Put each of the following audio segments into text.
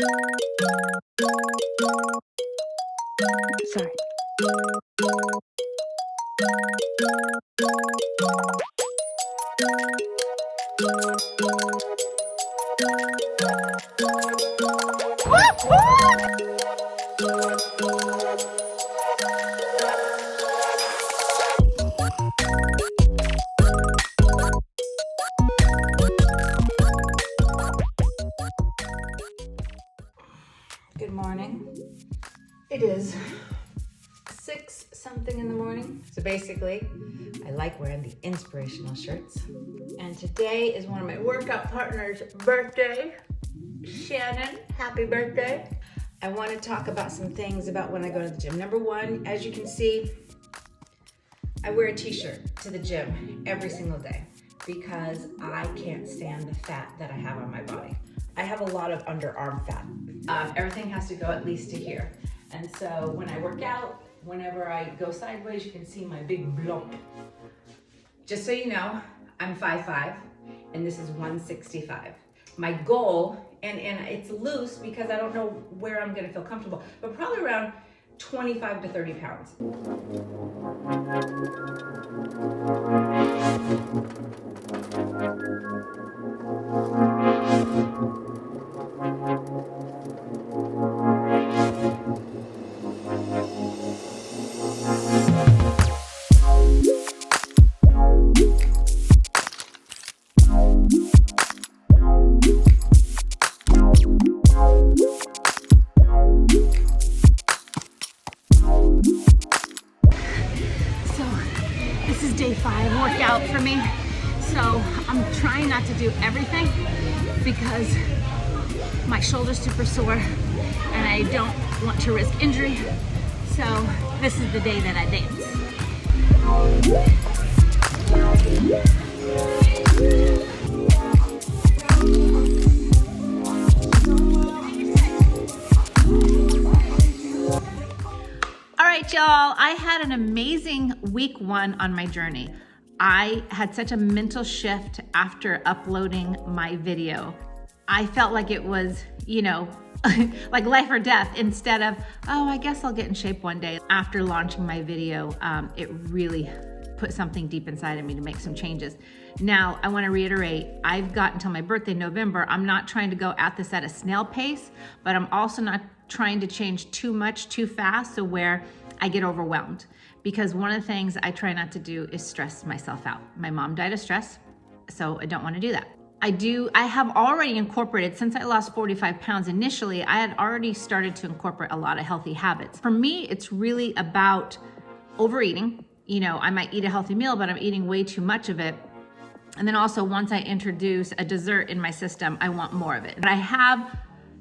Sorry. Good morning. It is 6 something in the morning. So basically, I like wearing the inspirational shirts. And today is one of my workout partners' birthday. Shannon, happy birthday. I want to talk about some things about when I go to the gym. Number one, as you can see, I wear a t-shirt to the gym every single day because I can't stand the fat that I have on my body. I have a lot of underarm fat. Everything has to go at least to here. And so when I work out, whenever I go sideways, you can see my big lump. Just so you know, I'm 5'5", and this is 165. My goal, and it's loose because I don't know where I'm gonna feel comfortable, but probably around 25 to 30 pounds. This is day 5 workout for me. So I'm trying not to do everything because my shoulder's super sore and I don't want to risk injury. So this is the day that I dance. All right, y'all, I had an amazing week 1 on my journey. I had such a mental shift after uploading my video. I felt like it was, like life or death instead of, oh, I guess I'll get in shape one day. After launching my video, it really put something deep inside of me to make some changes. Now, I want to reiterate, I've got until my birthday, November. I'm not trying to go at this at a snail pace, but I'm also not trying to change too much too fast so where I get overwhelmed. Because one of the things I try not to do is stress myself out. My mom died of stress, so I don't want to do that. I have already incorporated, since I lost 45 pounds initially, I had already started to incorporate a lot of healthy habits. For me, it's really about overeating. I might eat a healthy meal, but I'm eating way too much of it. And then also once I introduce a dessert in my system, I want more of it. But I have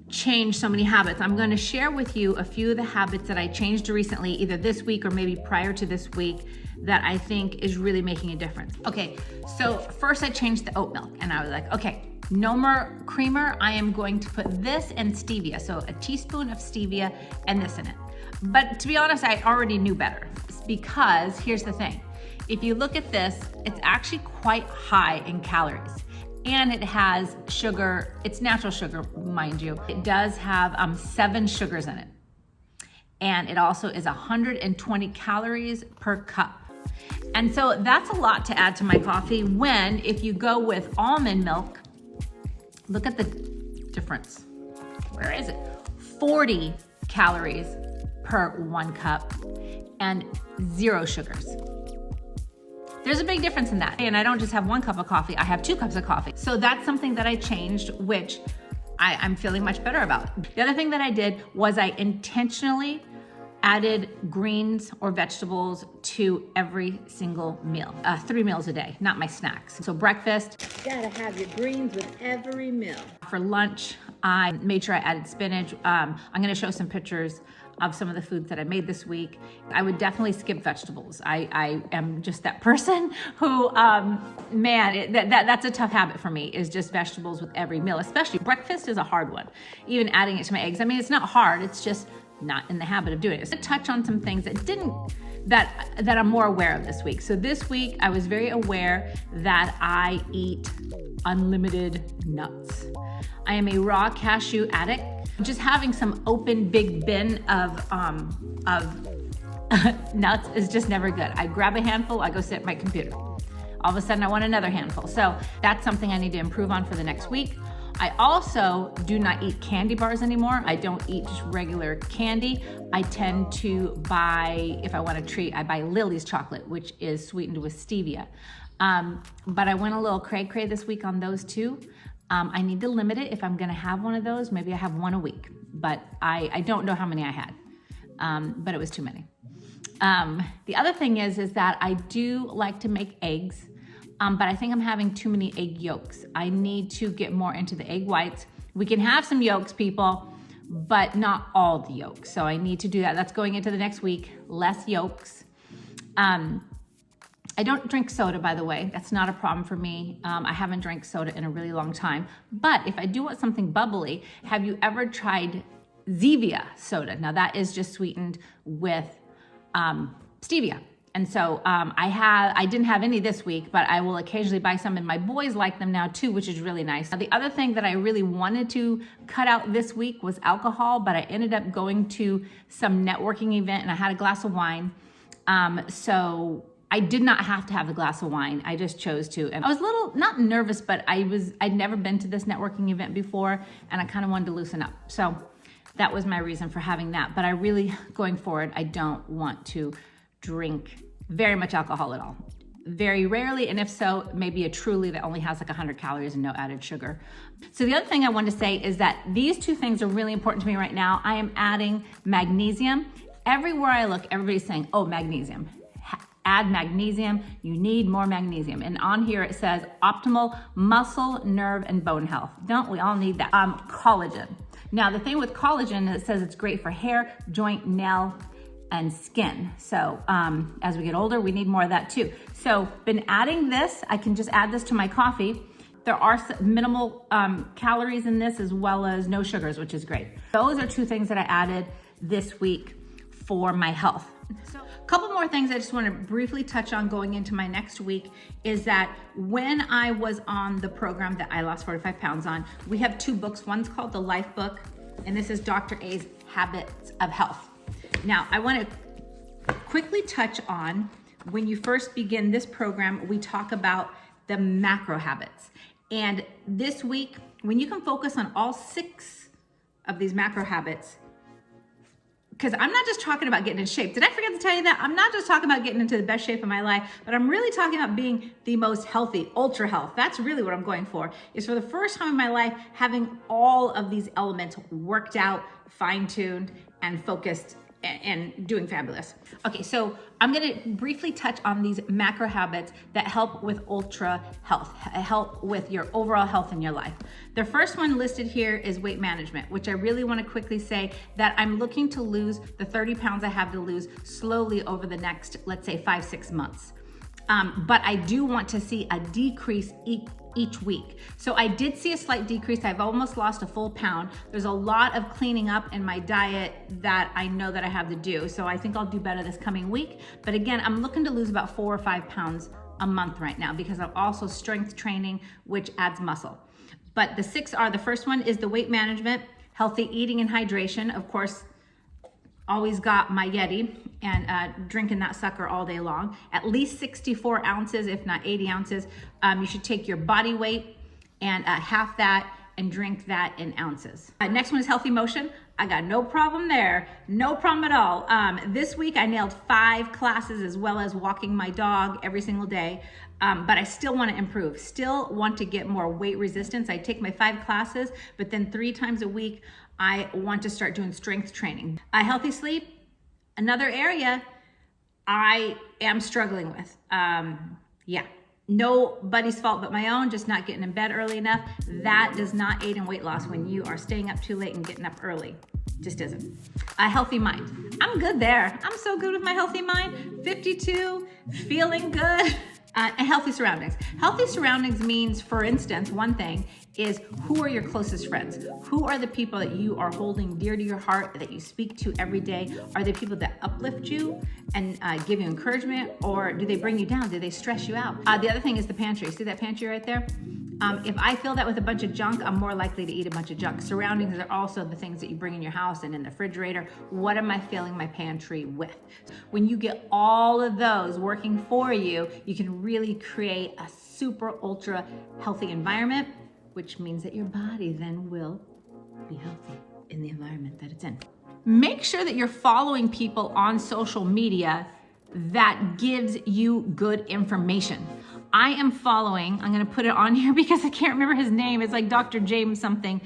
changed so many habits. I'm going to share with you a few of the habits that I changed recently, either this week or maybe prior to this week, that I think is really making a difference. Okay, so first I changed the oat milk and I was like, okay, no more creamer. I am going to put this and stevia. So a teaspoon of stevia and this in it. But to be honest, I already knew better because here's the thing. If you look at this, it's actually quite high in calories. And it has sugar, it's natural sugar, mind you. It does have 7 sugars in it. And it also is 120 calories per cup. And so that's a lot to add to my coffee when, if you go with almond milk, look at the difference. Where is it? 40 calories per 1 cup and 0 sugars. There's a big difference in that. And I don't just have 1 cup of coffee, I have 2 cups of coffee. So that's something that I changed, which I'm feeling much better about. The other thing that I did was I intentionally added greens or vegetables to every single meal. 3 meals a day, not my snacks. So breakfast, gotta have your greens with every meal. For lunch, I made sure I added spinach. I'm gonna show some pictures of some of the foods that I made this week. I would definitely skip vegetables. I am just that person who, that's a tough habit for me, is just vegetables with every meal, especially breakfast is a hard one. Even adding it to my eggs. I mean, it's not hard, it's just not in the habit of doing it. So to touch on some things that I'm more aware of this week. So this week, I was very aware that I eat unlimited nuts. I am a raw cashew addict. Just having some open big bin of nuts is just never good. I grab a handful, I go sit at my computer. All of a sudden I want another handful. So that's something I need to improve on for the next week. I also do not eat candy bars anymore. I don't eat just regular candy. I tend to buy, if I want a treat, I buy Lily's chocolate, which is sweetened with stevia. But I went a little cray-cray this week on those too. I need to limit it. If I'm gonna have one of those, maybe I have one a week, but I don't know how many I had, but it was too many. The other thing is that I do like to make eggs, but I think I'm having too many egg yolks. I need to get more into the egg whites. We can have some yolks, people, but not all the yolks. So I need to do that. That's going into the next week, less yolks. I don't drink soda, by the way. That's not a problem for me. I haven't drank soda in a really long time. But if I do want something bubbly, have you ever tried Zevia soda? Now that is just sweetened with stevia. And so I didn't have any this week, but I will occasionally buy some, and my boys like them now too, which is really nice. Now, the other thing that I really wanted to cut out this week was alcohol, but I ended up going to some networking event and I had a glass of wine. So I did not have to have a glass of wine. I just chose to. And I was a little, not nervous, but I'd never been to this networking event before, and I kind of wanted to loosen up. So that was my reason for having that. But I really, going forward, I don't want to drink very much alcohol at all. Very rarely, and if so, maybe a Truly that only has like 100 calories and no added sugar. So the other thing I want to say is that these two things are really important to me right now. I am adding magnesium. Everywhere I look, everybody's saying, oh, magnesium. Add magnesium, you need more magnesium. And on here it says optimal muscle, nerve, and bone health. Don't we all need that? Collagen. Now the thing with collagen is it says it's great for hair, joint, nail, and skin. So as we get older, we need more of that too. So been adding this, I can just add this to my coffee. There are minimal calories in this as well as no sugars, which is great. Those are two things that I added this week for my health. So a couple more things I just want to briefly touch on going into my next week is that when I was on the program that I lost 45 pounds on, we have two books. One's called The Life Book, and this is Dr. A's Habits of Health. Now, I want to quickly touch on when you first begin this program, we talk about the macro habits. And this week, when you can focus on all 6 of these macro habits, because I'm not just talking about getting in shape. Did I forget to tell you that? I'm not just talking about getting into the best shape of my life, but I'm really talking about being the most healthy, ultra health. That's really what I'm going for, is for the first time in my life, having all of these elements worked out, fine-tuned, and focused, and doing fabulous. Okay, so I'm gonna briefly touch on these macro habits that help with ultra health, help with your overall health in your life. The first one listed here is weight management, which I really wanna quickly say that I'm looking to lose the 30 pounds I have to lose slowly over the next, let's say 5-6 months. But I do want to see a decrease each week. So I did see a slight decrease. I've almost lost a full pound. There's a lot of cleaning up in my diet that I know that I have to do. So I think I'll do better this coming week. But again, I'm looking to lose about 4 or 5 pounds a month right now because I'm also strength training, which adds muscle. But the 6 are, the first one is the weight management, healthy eating and hydration. Of course, always got my Yeti and drinking that sucker all day long. At least 64 ounces, if not 80 ounces. You should take your body weight and half that and drink that in ounces. Next one is healthy motion. I got no problem there, no problem at all. This week I nailed 5 classes as well as walking my dog every single day. But I still want to improve, still want to get more weight resistance. I take my 5 classes, but then 3 times a week, I want to start doing strength training. Healthy sleep, another area I am struggling with. Yeah, nobody's fault but my own, just not getting in bed early enough. That does not aid in weight loss when you are staying up too late and getting up early. Just isn't. A healthy mind. I'm good there. I'm so good with my healthy mind. 52, feeling good. And healthy surroundings. Healthy surroundings means, for instance, one thing is who are your closest friends? Who are the people that you are holding dear to your heart, that you speak to every day? Are they people that uplift you and give you encouragement, or do they bring you down? Do they stress you out? The other thing is the pantry. See that pantry right there? If I fill that with a bunch of junk, I'm more likely to eat a bunch of junk. Surroundings are also the things that you bring in your house and in the refrigerator. What am I filling my pantry with? When you get all of those working for you, you can really create a super ultra healthy environment, which means that your body then will be healthy in the environment that it's in. Make sure that you're following people on social media that gives you good information. I am following, I'm gonna put it on here because I can't remember his name. It's like Dr. James something.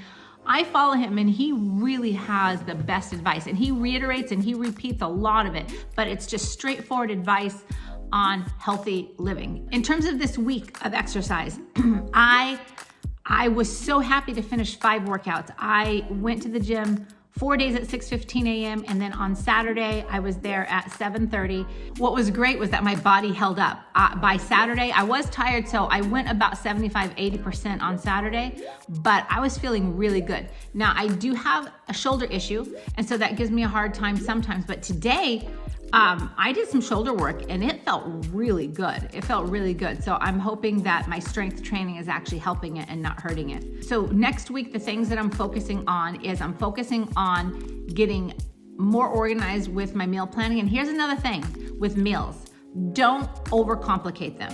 I follow him and he really has the best advice, and he reiterates and he repeats a lot of it, but it's just straightforward advice on healthy living. In terms of this week of exercise, I was so happy to finish 5 workouts. I went to the gym 4 days at 6:15 a.m. and then on Saturday I was there at 7:30. What was great was that my body held up. By Saturday I was tired, so I went about 75-80% on Saturday, but I was feeling really good. Now I do have a shoulder issue, and so that gives me a hard time sometimes, but today I did some shoulder work and it felt really good. It felt really good. So I'm hoping that my strength training is actually helping it and not hurting it. So next week, the things that I'm focusing on is I'm focusing on getting more organized with my meal planning. And here's another thing with meals. Don't overcomplicate them.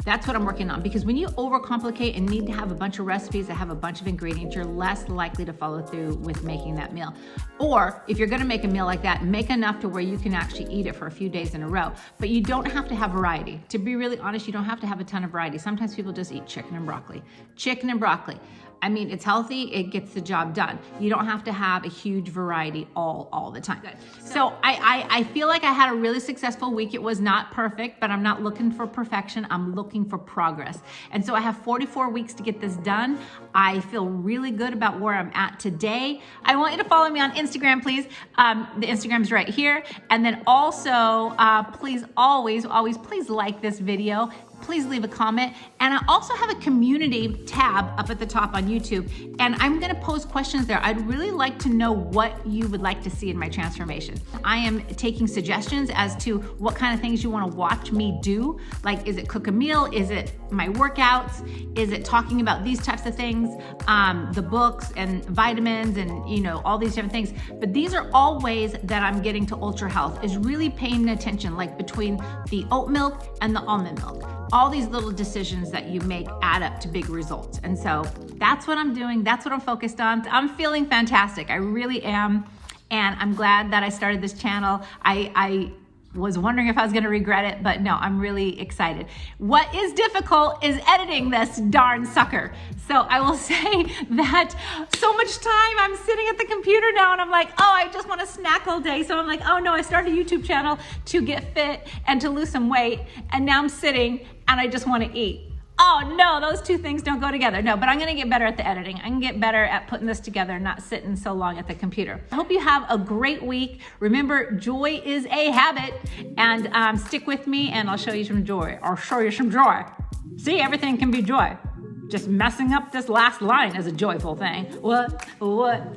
That's what I'm working on, because when you overcomplicate and need to have a bunch of recipes that have a bunch of ingredients, you're less likely to follow through with making that meal. Or if you're gonna make a meal like that, make enough to where you can actually eat it for a few days in a row. But you don't have to have variety. To be really honest, you don't have to have a ton of variety. Sometimes people just eat chicken and broccoli. Chicken and broccoli. I mean, it's healthy, it gets the job done. You don't have to have a huge variety all the time. Good. So I feel like I had a really successful week. It was not perfect, but I'm not looking for perfection, I'm looking for progress. And so I have 44 weeks to get this done. I feel really good about where I'm at today. I want you to follow me on Instagram, please. The Instagram's right here. And then also, please always, please like this video. Please leave a comment. And I also have a community tab up at the top on YouTube, and I'm gonna pose questions there. I'd really like to know what you would like to see in my transformation. I am taking suggestions as to what kind of things you wanna watch me do. Like, is it cook a meal? Is it my workouts? Is it talking about these types of things? The books and vitamins and all these different things. But these are all ways that I'm getting to ultra health, is really paying attention, like between the oat milk and the almond milk. All these little decisions that you make add up to big results. And so that's what I'm doing. That's what I'm focused on. I'm feeling fantastic. I really am. And I'm glad that I started this channel. I was wondering if I was gonna regret it, but no, I'm really excited. What is difficult is editing this darn sucker. So I will say that so much time I'm sitting at the computer now and I'm like, oh, I just wanna snack all day. So I'm like, oh no, I started a YouTube channel to get fit and to lose some weight. And now I'm sitting and I just wanna eat. Oh no, those two things don't go together. No, but I'm gonna get better at the editing. I can get better at putting this together, not sitting so long at the computer. I hope you have a great week. Remember, joy is a habit, and stick with me and I'll show you some joy. I'll show you some joy. See, everything can be joy. Just messing up this last line is a joyful thing. What? What?